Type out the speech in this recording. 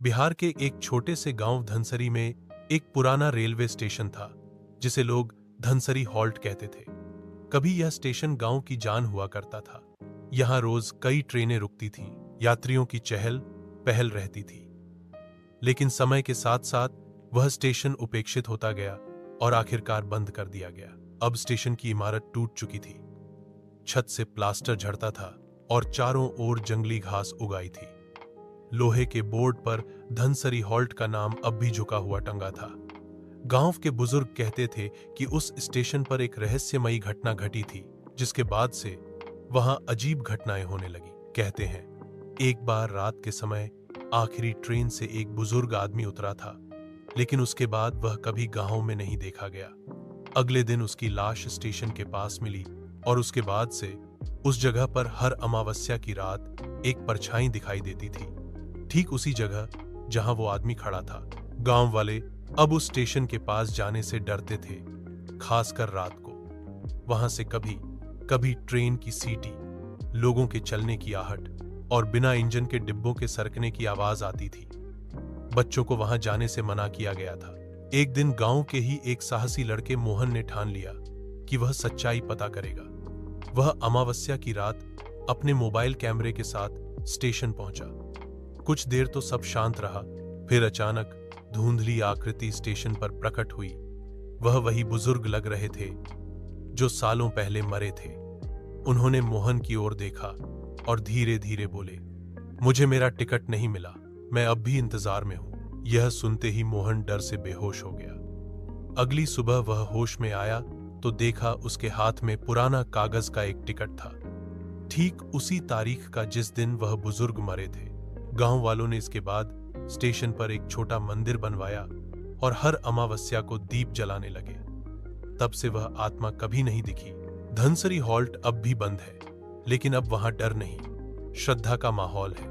बिहार के एक छोटे से गांव धनसरी में एक पुराना रेलवे स्टेशन था जिसे लोग धनसरी हॉल्ट कहते थे। कभी यह स्टेशन गांव की जान हुआ करता था। यहां रोज कई ट्रेनें रुकती थीं, यात्रियों की चहल पहल रहती थी। लेकिन समय के साथ साथ वह स्टेशन उपेक्षित होता गया और आखिरकार बंद कर दिया गया। अब स्टेशन की इमारत टूट चुकी थी, छत से प्लास्टर झड़ता था और चारों ओर जंगली घास उगाई थी। लोहे के बोर्ड पर धनसरी हॉल्ट का नाम अब भी झुका हुआ टंगा था। गांव के बुजुर्ग कहते थे कि उस स्टेशन पर एक रहस्यमयी घटना घटी थी, जिसके बाद से वहां अजीब घटनाएं होने लगी। कहते हैं एक बार रात के समय आखिरी ट्रेन से एक बुजुर्ग आदमी उतरा था, लेकिन उसके बाद वह कभी गांव में नहीं देखा गया। अगले दिन उसकी लाश स्टेशन के पास मिली और उसके बाद से उस जगह पर हर अमावस्या की रात एक परछाई दिखाई देती थी, ठीक उसी जगह जहां वो आदमी खड़ा था। गांव वाले अब उस स्टेशन के पास जाने से डरते थे, खासकर रात को। वहां से कभी कभी ट्रेन की सीटी, लोगों के चलने की आहट और बिना इंजन के डिब्बों के सरकने की आवाज आती थी। बच्चों को वहां जाने से मना किया गया था। एक दिन गांव के ही एक साहसी लड़के मोहन ने ठान लिया कि वह सच्चाई पता करेगा। वह अमावस्या की रात अपने मोबाइल कैमरे के साथ स्टेशन पहुंचा। कुछ देर तो सब शांत रहा, फिर अचानक धुंधली आकृति स्टेशन पर प्रकट हुई। वह वही बुजुर्ग लग रहे थे जो सालों पहले मरे थे। उन्होंने मोहन की ओर देखा और धीरे धीरे बोले, मुझे मेरा टिकट नहीं मिला, मैं अब भी इंतजार में हूं। यह सुनते ही मोहन डर से बेहोश हो गया। अगली सुबह वह होश में आया तो देखा उसके हाथ में पुराना कागज का एक टिकट था, ठीक उसी तारीख का जिस दिन वह बुजुर्ग मरे थे। गांव वालों ने इसके बाद स्टेशन पर एक छोटा मंदिर बनवाया और हर अमावस्या को दीप जलाने लगे। तब से वह आत्मा कभी नहीं दिखी। धनसरी हॉल्ट अब भी बंद है, लेकिन अब वहां डर नहीं, श्रद्धा का माहौल है।